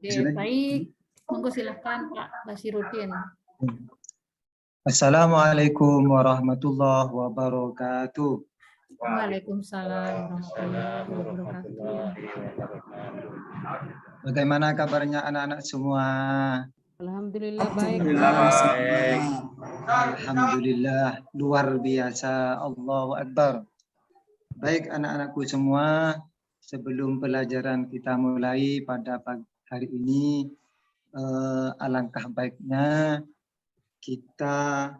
Baik, monggo silahkan Pak Basiruddin. Assalamualaikum warahmatullahi wabarakatuh. Waalaikumsalam warahmatullahi wabarakatuh. Bagaimana kabarnya anak-anak semua? Alhamdulillah baik. Alhamdulillah, luar biasa. Allahu Akbar. Baik anak-anakku semua, sebelum pelajaran kita mulai pada pagi hari ini, alangkah baiknya kita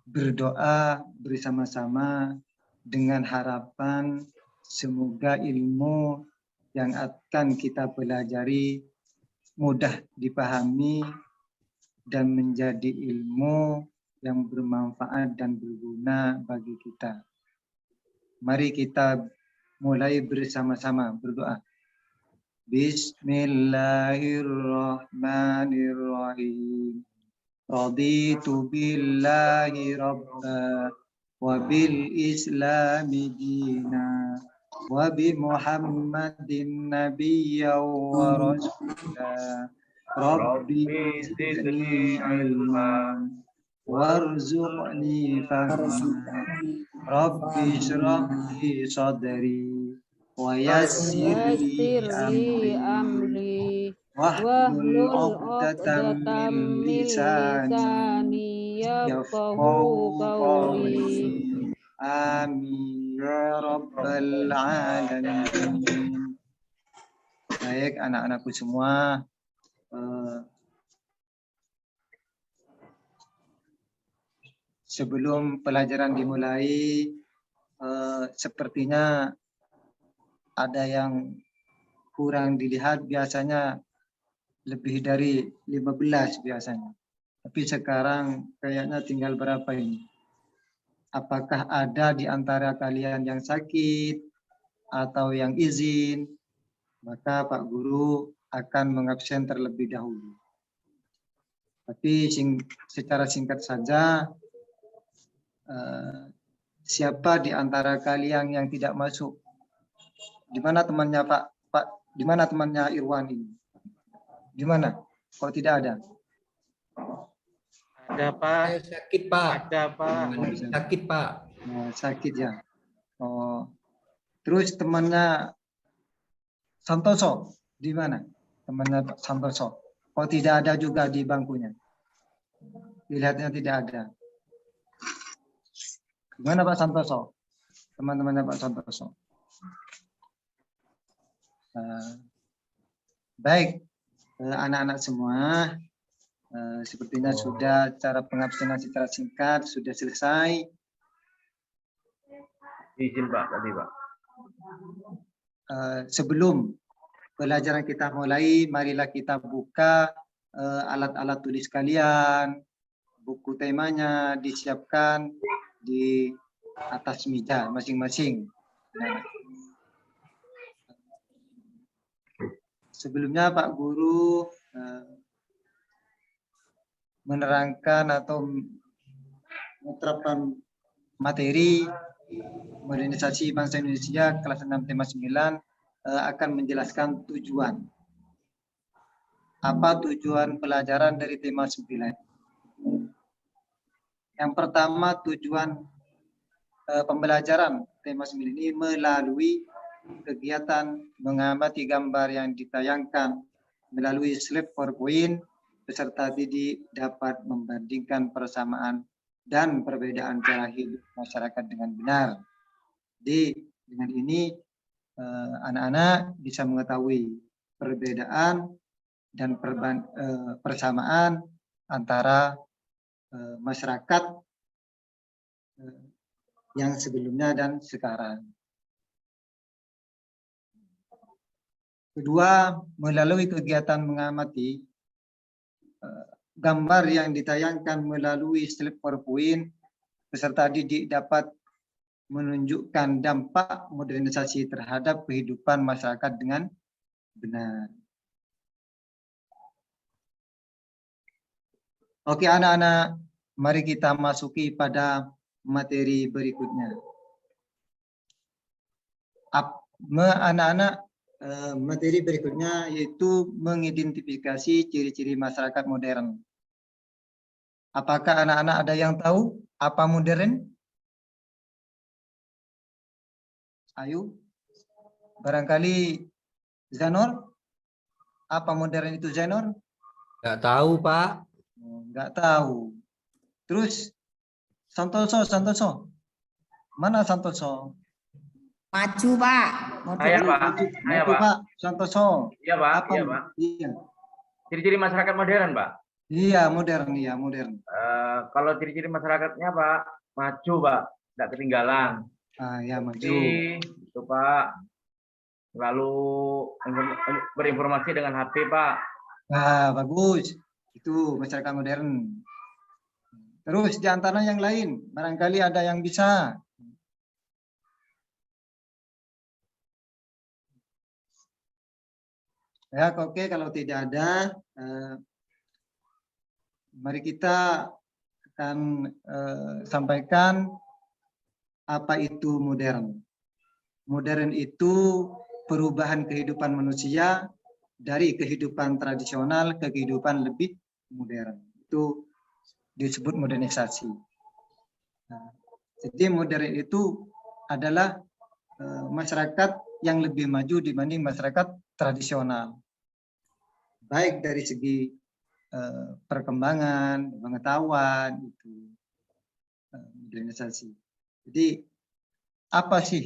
berdoa bersama-sama dengan harapan semoga ilmu yang akan kita pelajari mudah dipahami dan menjadi ilmu yang bermanfaat dan berguna bagi kita. Mari kita mulai bersama-sama berdoa. Bismillahirrahmanirrahim. Raditu billahi rabba wa bil islami dina wa bi Muhammadin nabiyya wa rasulah. Rabbi zidni ilman warzuqni fahman. Rabbi shrah li sadri wa yassir li amri wahlul 'uqdatam min lisani yafqahu qawli. Amin ya rabbal alamin. Baik anak-anakku semua, sebelum pelajaran dimulai, sepertinya ada yang kurang dilihat. Biasanya lebih dari 15 biasanya. Tapi sekarang kayaknya tinggal berapa ini? Apakah ada di antara kalian yang sakit atau yang izin? Maka Pak Guru akan mengabsen terlebih dahulu. Tapi secara singkat saja, siapa di antara kalian yang tidak masuk? Di mana temannya Pak? Di mana temannya Irwan ini? Di mana? Kok tidak ada? Ada Pak. Sakit Pak. Ada Pak. Sakit Pak. Oh, sakit ya. Oh, terus temannya Santoso di mana? Temannya Pak Santoso. Kok tidak ada juga di bangkunya? Dilihatnya tidak ada. Gimana Pak Santoso? Teman-temannya Pak Santoso. Baik, anak-anak semua, sepertinya sudah cara pengabsenan secara singkat sudah selesai. Izin Pak tadi Pak. Sebelum pelajaran kita mulai, marilah kita buka alat-alat tulis kalian. Buku temanya disiapkan di atas meja masing-masing. Sebelumnya Pak Guru menerangkan atau menerapkan materi modernisasi bangsa Indonesia kelas 6 tema 9 akan menjelaskan tujuan. Apa tujuan pelajaran dari tema 9? Yang pertama, tujuan pembelajaran tema 9 ini melalui kegiatan mengamati gambar yang ditayangkan melalui slide PowerPoint, peserta didik dapat membandingkan persamaan dan perbedaan cara hidup masyarakat dengan benar. Dengan ini anak-anak bisa mengetahui perbedaan dan persamaan antara masyarakat yang sebelumnya dan sekarang. Kedua, melalui kegiatan mengamati gambar yang ditayangkan melalui slide PowerPoint, peserta didik dapat menunjukkan dampak modernisasi terhadap kehidupan masyarakat dengan benar. Oke anak-anak, mari kita masuki pada materi berikutnya. Anak-anak materi berikutnya yaitu mengidentifikasi ciri-ciri masyarakat modern. Apakah anak-anak ada yang tahu apa modern? Ayo, barangkali Zanor, apa modern itu Zanor? Nggak tahu, Pak. Nggak tahu. Terus Santoso, mana Santoso? Maju, Pak. Saya, Pak. Saya, Maju, Pak. Pak. Santoso. Iya, Pak. Apa? Iya, Pak. Iya. Ciri-ciri masyarakat modern, Pak. Iya, modern, iya, modern. Kalau ciri-ciri masyarakatnya, Pak, maju, Pak. Tidak ketinggalan. Ah, ya, maju. Jadi, itu, Pak. Lalu berinformasi dengan HP, Pak. Ah, bagus. Itu masyarakat modern. Terus di antara yang lain, barangkali ada yang bisa. Ya, oke, kalau tidak ada, mari kita akan sampaikan apa itu modern. Modern itu perubahan kehidupan manusia dari kehidupan tradisional ke kehidupan lebih modern. Itu disebut modernisasi. Nah, jadi modern itu adalah masyarakat yang lebih maju dibanding masyarakat tradisional. Baik dari segi perkembangan, pengetahuan, itu modernisasi. Jadi apa sih?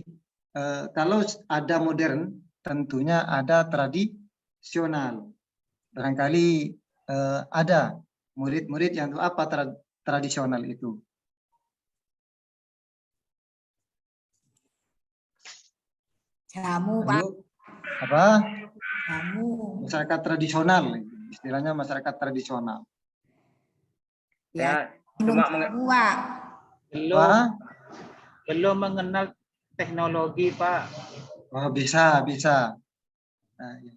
Kalau ada modern, tentunya ada tradisional. Barangkali ada murid-murid yang apa tradisional itu? Jamu, Pak. Ayo, apa? Jamu. Masyarakat tradisional, istilahnya masyarakat tradisional. Ya, Ya, cuma jamu, Pak. Apa? Belum mengenal teknologi, Pak. Oh, bisa. Nah, ya.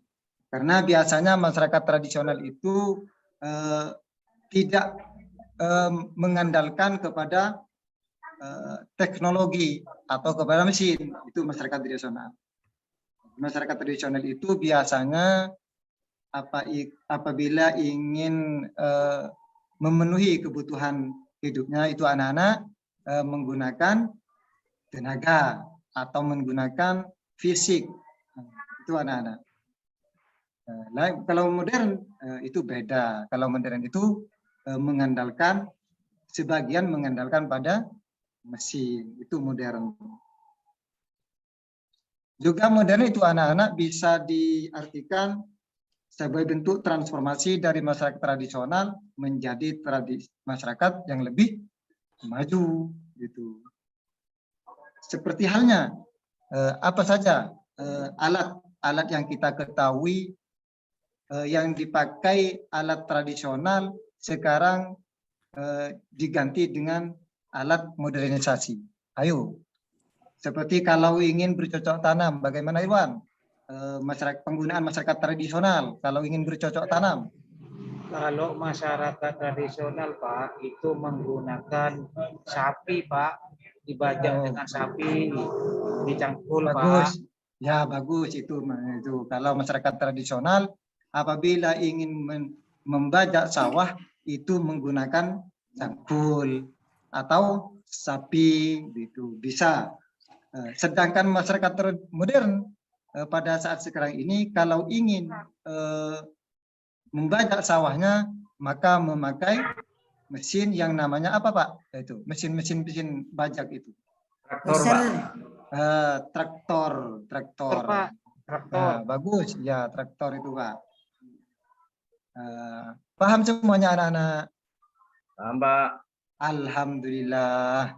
Karena biasanya masyarakat tradisional itu tidak mengandalkan kepada teknologi atau kepada mesin. Itu masyarakat tradisional. Masyarakat tradisional itu biasanya apabila ingin memenuhi kebutuhan hidupnya itu anak-anak menggunakan tenaga atau menggunakan fisik. Itu anak-anak. Kalau modern itu beda. Kalau modern itu sebagian mengandalkan pada mesin. Itu modern. Juga modern itu anak-anak bisa diartikan sebagai bentuk transformasi dari masyarakat tradisional menjadi masyarakat yang lebih maju gitu. Seperti halnya apa saja alat yang kita ketahui yang dipakai alat tradisional sekarang diganti dengan alat modernisasi. Ayo. Seperti kalau ingin bercocok tanam, bagaimana Iwan? Penggunaan masyarakat tradisional kalau ingin bercocok tanam. Kalau masyarakat tradisional, Pak, itu menggunakan sapi, Pak. Dibajak dengan sapi, dicangkul, Bagus. Pak. Ya, bagus itu. Kalau masyarakat tradisional apabila ingin membajak sawah itu menggunakan cangkul atau sapi gitu. Bisa. Sedangkan masyarakat modern pada saat sekarang ini kalau ingin membajak sawahnya maka memakai mesin yang namanya apa Pak? Itu mesin bajak itu. Traktor, Pak. Traktor. Pak. Traktor. Bagus ya traktor itu Pak. Paham semuanya anak-anak? Paham, Pak. Alhamdulillah.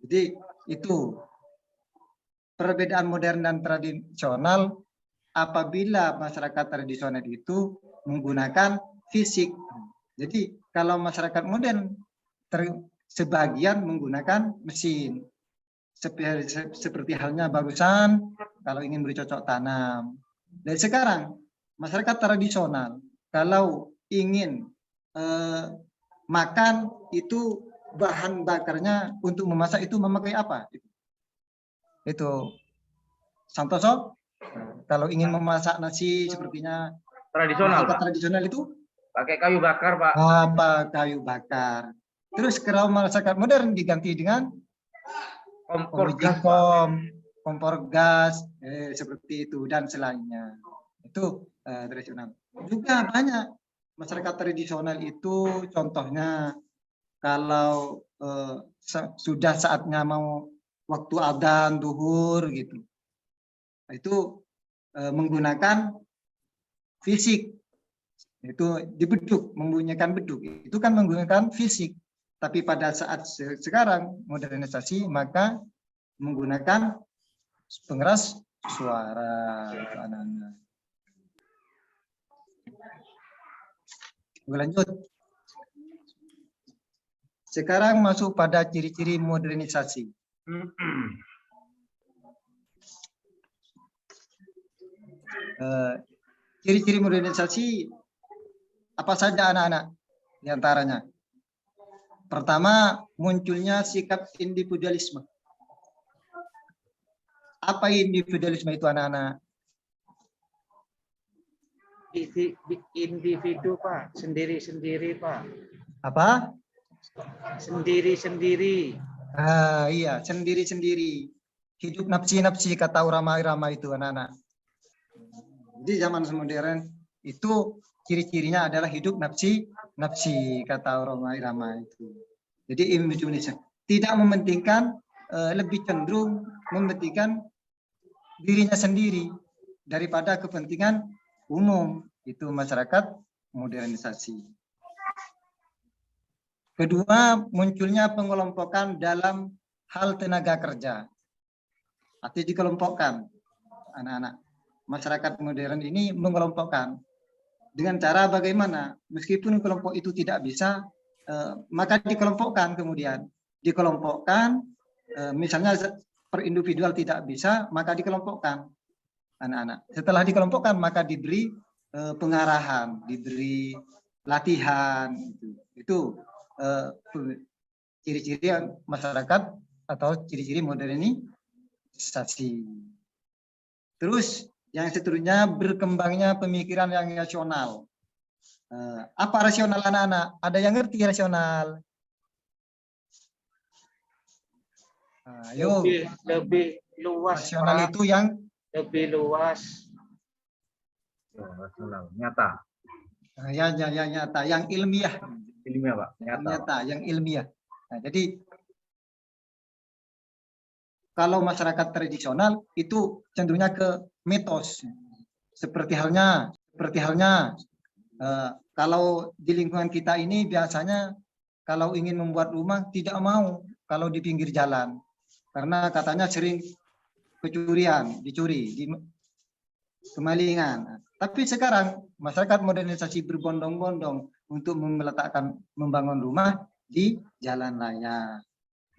Jadi itu perbedaan modern dan tradisional apabila masyarakat tradisional itu menggunakan fisik. Jadi kalau masyarakat modern sebagian menggunakan mesin. Seperti halnya barusan kalau ingin bercocok tanam. Dan sekarang masyarakat tradisional kalau ingin makan itu bahan bakarnya untuk memasak itu memakai apa? Itu Santoso? Kalau ingin memasak nasi sepertinya Tradisional, masakan Pak. tradisional itu Pakai kayu bakar, Pak. apa kayu bakar. Terus kalau masakan modern diganti dengan Kompor gas, Pak. kompor gas, seperti itu dan selainnya. Itu tradisional. Juga banyak masyarakat tradisional itu, contohnya kalau sudah saatnya mau waktu adzan duhur gitu, itu menggunakan fisik, itu dibeduk, membunyikan beduk, itu kan menggunakan fisik. Tapi pada saat sekarang modernisasi, maka menggunakan pengeras suara. Anak-anak. Lanjut. Sekarang masuk pada ciri-ciri modernisasi. Ciri-ciri modernisasi apa saja anak-anak? Di antaranya, pertama, munculnya sikap individualisme. Apa individualisme itu anak-anak? Individu, Pak. Sendiri-sendiri, Pak. Apa? Sendiri-sendiri. Iya, sendiri-sendiri. Hidup nafsi-nafsi kata orang ramai-ramai itu anak-anak. Di zaman modern itu ciri-cirinya adalah hidup nafsi kata orang ramai itu. Jadi individualisme tidak mementingkan, lebih cenderung mementingkan dirinya sendiri daripada kepentingan umum. Itu masyarakat modernisasi. Kedua, munculnya pengelompokan dalam hal tenaga kerja. Artinya dikelompokkan anak-anak. Masyarakat modern ini mengelompokkan dengan cara bagaimana, meskipun kelompok itu tidak bisa, maka dikelompokkan kemudian. Dikelompokkan, misalnya per individual tidak bisa, maka dikelompokkan anak-anak. Setelah dikelompokkan, maka diberi pengarahan, diberi latihan. Itu ciri-ciri masyarakat atau ciri-ciri modernisasi. Terus yang seterusnya, berkembangnya pemikiran yang rasional. Apa rasional anak-anak? Ada yang ngerti rasional? Ayo. Lebih luas, Rasional Pak. itu yang Lebih luas. Rasional, nyata. yang nyata, yang ilmiah. Ilmiah, Pak. Nyata, yang ilmiah. Nah, jadi kalau masyarakat tradisional itu cenderungnya ke mitos. Seperti halnya kalau di lingkungan kita ini biasanya kalau ingin membuat rumah tidak mau kalau di pinggir jalan, karena katanya sering kecurian, dicuri, kemalingan. Tapi sekarang masyarakat modernisasi berbondong-bondong untuk membangun rumah di jalan raya.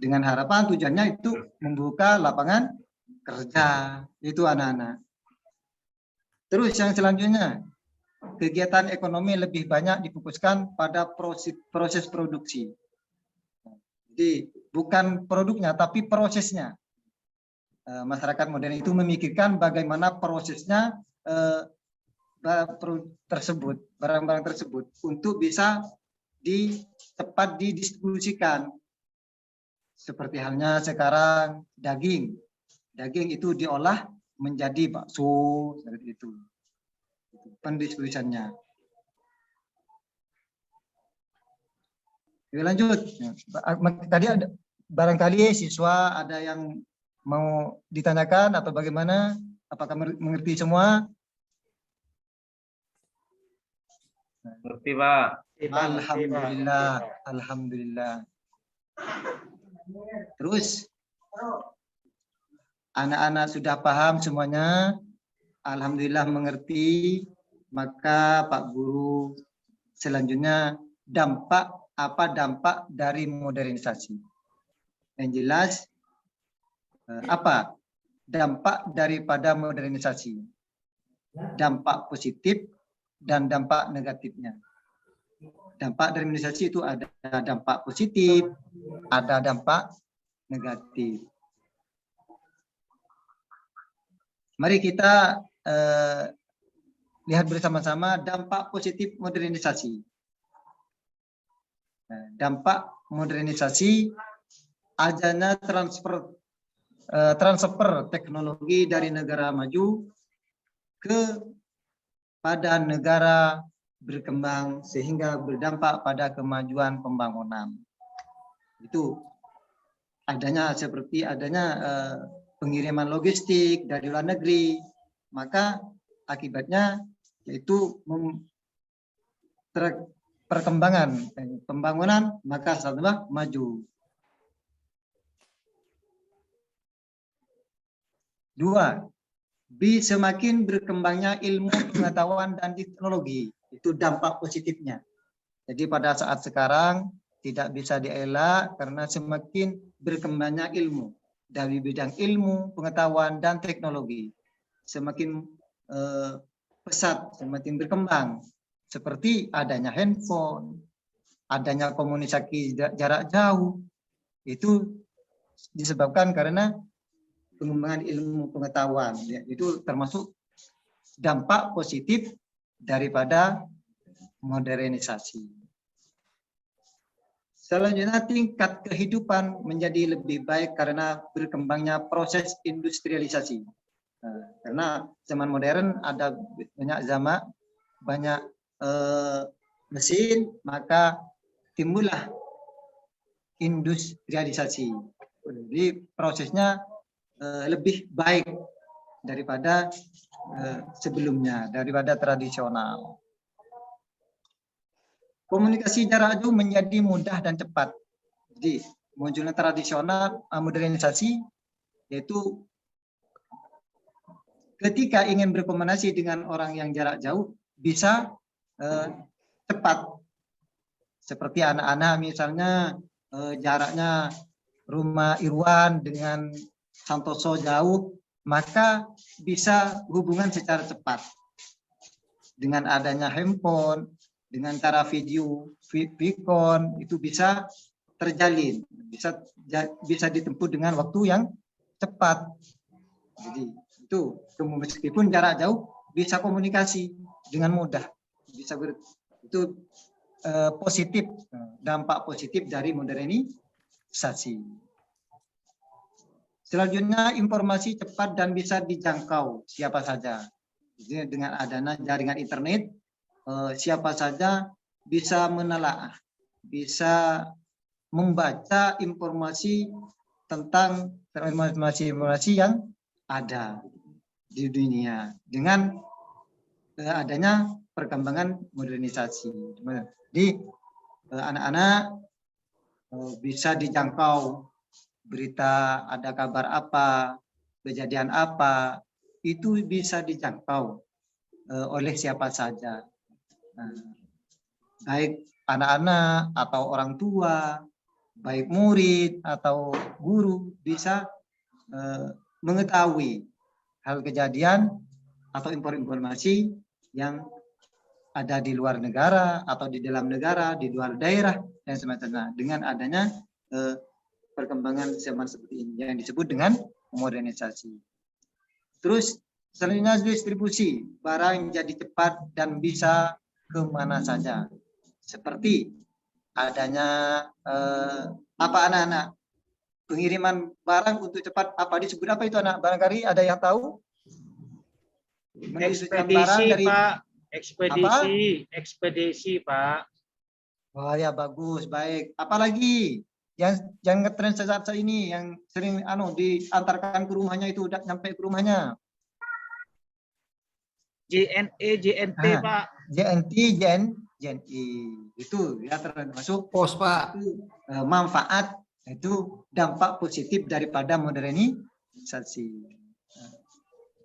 Dengan harapan tujuannya itu membuka lapangan kerja. Itu anak-anak. Terus yang selanjutnya, kegiatan ekonomi lebih banyak difokuskan pada proses produksi. Jadi bukan produknya, tapi prosesnya. Masyarakat modern itu memikirkan bagaimana prosesnya barang-barang tersebut untuk bisa tepat didistribusikan. Seperti halnya sekarang daging itu diolah menjadi bakso, seperti itu pendistribusiannya. Oke, lanjut. Tadi ada barangkali siswa ada yang mau ditanyakan atau bagaimana? Apakah mengerti semua? Ngerti, Pak. Alhamdulillah, alhamdulillah. Terus anak-anak sudah paham semuanya, alhamdulillah mengerti. Maka Pak Guru selanjutnya apa dampak dari modernisasi? Yang jelas apa dampak daripada modernisasi? Dampak positif dan dampak negatifnya. Dampak dari modernisasi itu ada dampak positif, ada dampak negatif. Mari kita lihat bersama-sama dampak positif modernisasi. Nah, dampak modernisasi adanya transfer teknologi dari negara maju pada negara berkembang sehingga berdampak pada kemajuan pembangunan. Itu seperti adanya pengiriman logistik dari luar negeri, maka akibatnya yaitu pembangunan maka setelah maju. 2. Semakin berkembangnya ilmu pengetahuan dan teknologi, itu dampak positifnya. Jadi pada saat sekarang tidak bisa dielak karena semakin berkembangnya ilmu dari bidang ilmu, pengetahuan dan teknologi. Semakin pesat, semakin berkembang. Seperti adanya handphone, adanya komunikasi jarak jauh, itu disebabkan karena pengembangan ilmu pengetahuan. Itu termasuk dampak positif daripada modernisasi. Selanjutnya, tingkat kehidupan menjadi lebih baik karena berkembangnya proses industrialisasi. Karena zaman modern ada banyak mesin, maka timbullah industrialisasi. Jadi prosesnya lebih baik daripada sebelumnya, daripada tradisional. Komunikasi jarak jauh menjadi mudah dan cepat. Jadi munculnya tradisional, modernisasi, yaitu ketika ingin berkomunikasi dengan orang yang jarak jauh bisa cepat. Seperti anak-anak misalnya jaraknya rumah Irwan dengan Santoso jauh, maka bisa hubungan secara cepat. Dengan adanya handphone, dengan cara video call itu bisa terjalin, bisa ditempuh dengan waktu yang cepat. Jadi itu meskipun jarak jauh bisa komunikasi dengan mudah, itu positif, dampak positif dari modernisasi. Selanjutnya, informasi cepat dan bisa dijangkau siapa saja. Jadi dengan adanya jaringan internet, siapa saja bisa menelaah, bisa membaca informasi tentang informasi yang ada di dunia dengan adanya perkembangan modernisasi. Jadi anak-anak bisa dijangkau berita, ada kabar apa, kejadian apa, itu bisa dijangkau oleh siapa saja. Baik anak-anak atau orang tua, baik murid atau guru bisa mengetahui hal kejadian atau informasi yang ada di luar negara atau di dalam negara, di luar daerah dan semacamnya dengan adanya perkembangan zaman seperti ini yang disebut dengan modernisasi. Terus selanjutnya distribusi barang jadi cepat dan bisa kemana saja. Seperti adanya apa anak-anak pengiriman barang untuk cepat, apa disebut apa itu anak barangkali ada yang tahu? Ekspedisi Pak, ekspedisi Pak. Oh ya bagus, baik. Apalagi yang ngetren saat ini yang sering diantarkan ke rumahnya itu udah nyampe ke rumahnya. JNT Pak. JNI itu ya termasuk Pos Pak. itu, manfaat itu dampak positif daripada modernisasi.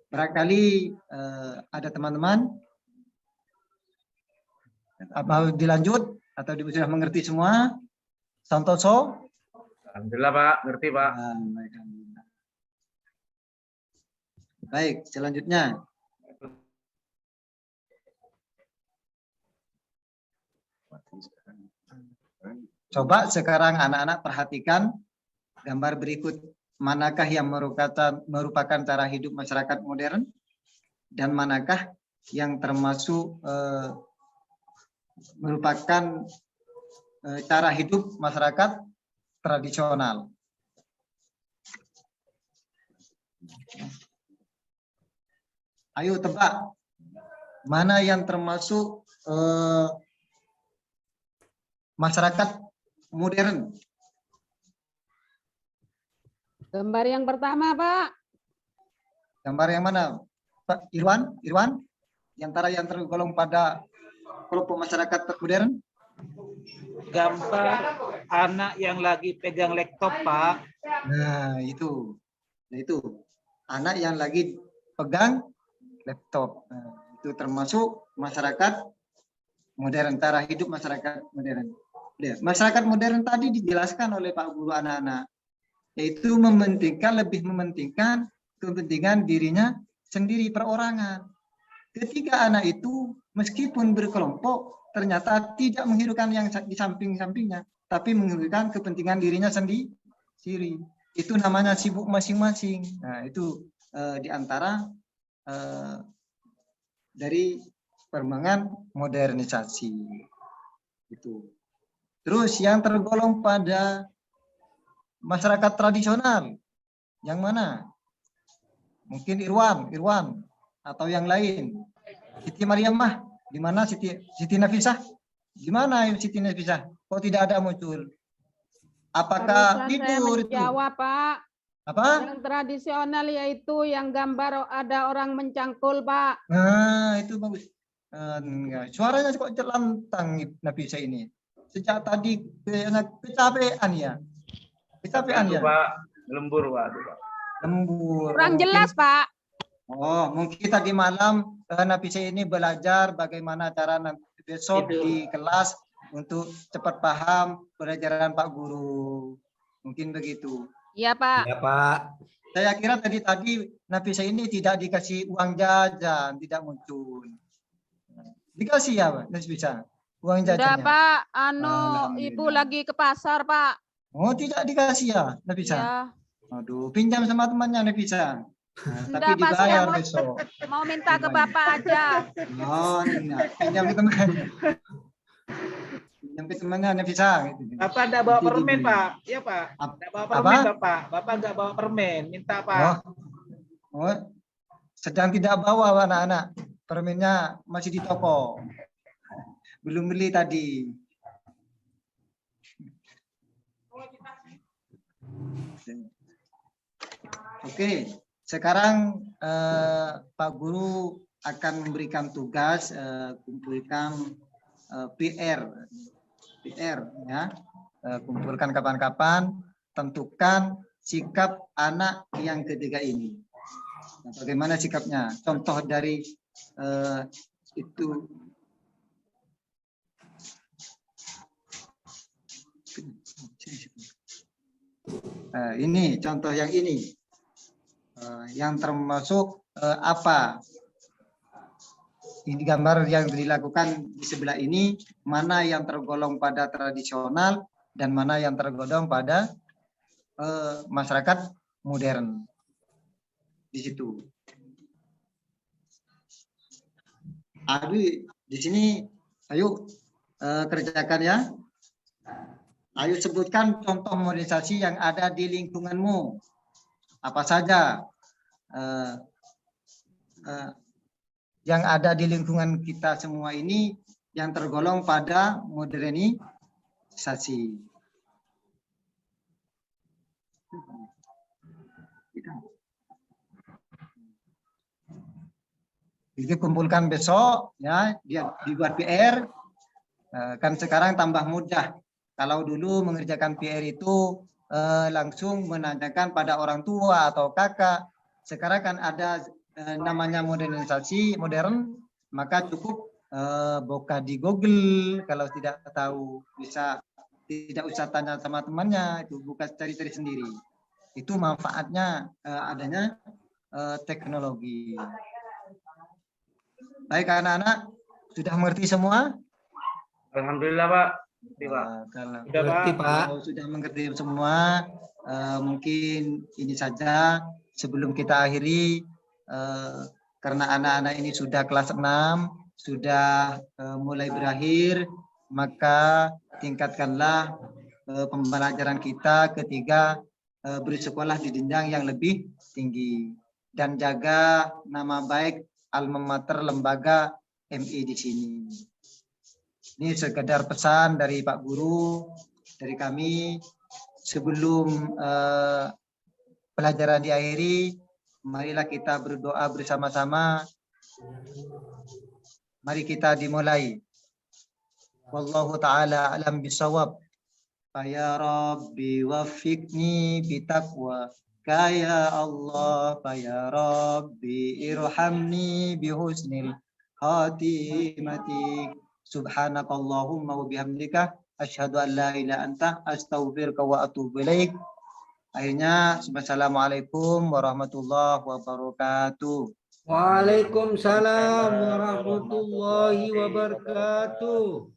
Barangkali ada teman-teman mau dilanjut atau sudah mengerti semua? Santoso? Alhamdulillah Pak, ngerti Pak. Baik, selanjutnya. Coba sekarang anak-anak perhatikan gambar berikut manakah yang merupakan cara hidup masyarakat modern dan manakah yang termasuk merupakan cara hidup masyarakat tradisional. Ayo tebak, mana yang termasuk masyarakat modern? Gambar yang pertama, Pak. Gambar yang mana, Pak Irwan? Irwan, antara yang tergolong pada kelompok masyarakat modern? Gambar anak yang lagi pegang laptop, Pak. Nah, itu anak yang lagi pegang laptop. Nah, itu termasuk masyarakat modern, cara hidup masyarakat modern. Masyarakat modern tadi dijelaskan oleh Pak Guru anak-anak, yaitu lebih mementingkan kepentingan dirinya sendiri, perorangan. Ketika anak itu meskipun berkelompok ternyata tidak menghiraukan yang di samping-sampingnya, tapi menghiraukan kepentingan dirinya sendiri. Itu namanya sibuk masing-masing. Nah, itu di antara dari perkembangan modernisasi. Itu. Terus yang tergolong pada masyarakat tradisional, yang mana? Mungkin Irwan atau yang lain. Siti Mariamah, di mana Siti Nafisah? Gimana Siti Nafisah? Kok tidak ada muncul? Apakah Barusan saya tidur itu? menjawab, Pak. Apa? Yang tradisional yaitu yang gambar ada orang mencangkul, Pak. Nah, itu bagus. Enggak. Suaranya kok jelantang Nafisah ini. Sejak tadi kecapean ya. Kecapean ya. Pak, lembur Pak. Itu, Pak. Lembur. Kurang jelas, Pak. Oh, mungkin tadi malam Nafisah ini belajar bagaimana cara besok di kelas untuk cepat paham pelajaran Pak Guru. Mungkin begitu. Iya, Pak. Ya Pak. Saya kira tadi Nafisah ini tidak dikasih uang jajan, tidak muncul. Dikasih ya, Pak Nafisah? Uang Sudah, jajannya? Pak. Alhamdulillah. Ibu lagi ke pasar, Pak. Oh, tidak dikasih ya, Nafisah? Ya. Aduh, pinjam sama temannya Nafisah. Nah, tapi Enggak, Pak, saya dibayar besok. mau minta ke Bapak aja. Oh, enggak. Pinjam ke teman. Pinjam ke temannya Nafisah. Gitu. Bapak enggak bawa Nanti permen, dibeli. Pak. Iya, Pak. Enggak bawa permen, Bapak. Bapak enggak bawa permen. Minta, Pak. Oh, sedang tidak bawa anak-anak. Permennya masih di toko. Belum beli tadi. Oke, sekarang Pak Guru akan memberikan tugas kumpulkan PR ya. Kumpulkan kapan-kapan, tentukan sikap anak yang ketiga ini. Nah, bagaimana sikapnya? Contoh dari itu. Ini contoh yang ini. Yang termasuk apa? Ini gambar yang dilakukan di sebelah ini, mana yang tergolong pada tradisional dan mana yang tergolong pada masyarakat modern. Di situ. Adi, di sini, ayo kerjakan ya. Ayo sebutkan contoh modernisasi yang ada di lingkunganmu. Apa saja yang ada di lingkungan kita semua ini yang tergolong pada modernisasi. Itu kumpulkan besok ya, dia dibuat PR. Kan sekarang tambah mudah. Kalau dulu mengerjakan PR itu langsung menanyakan pada orang tua atau kakak. Sekarang kan ada namanya modernisasi modern, maka cukup buka di Google. Kalau tidak tahu bisa, tidak usah tanya sama temannya, itu buka cari-cari sendiri. Itu manfaatnya adanya teknologi. Baik anak-anak, sudah mengerti semua? Alhamdulillah Pak. Kalau Mengerti Pak. sudah mengerti semua, mungkin ini saja sebelum kita akhiri, karena anak-anak ini sudah kelas 6, sudah mulai berakhir, maka tingkatkanlah pembelajaran kita ketika bersekolah di jenjang yang lebih tinggi, dan jaga nama baik alma mater lembaga MI di sini. Ini sekedar pesan dari Pak Guru, dari kami. Sebelum pelajaran diakhiri, marilah kita berdoa bersama-sama. Mari kita dimulai. Wallahu ta'ala alam bisawab. Ya Rabbi wafiqni bitaqwa. Ya Allah, ya Rabbi irhamni bihusnil khatimati. Subhanakallahumma wa bihamdika asyhadu an la ilaha anta astaghfiruka wa atubu ilaik. Akhirnya, assalamualaikum warahmatullahi wabarakatuh. Waalaikumsalam warahmatullahi wabarakatuh.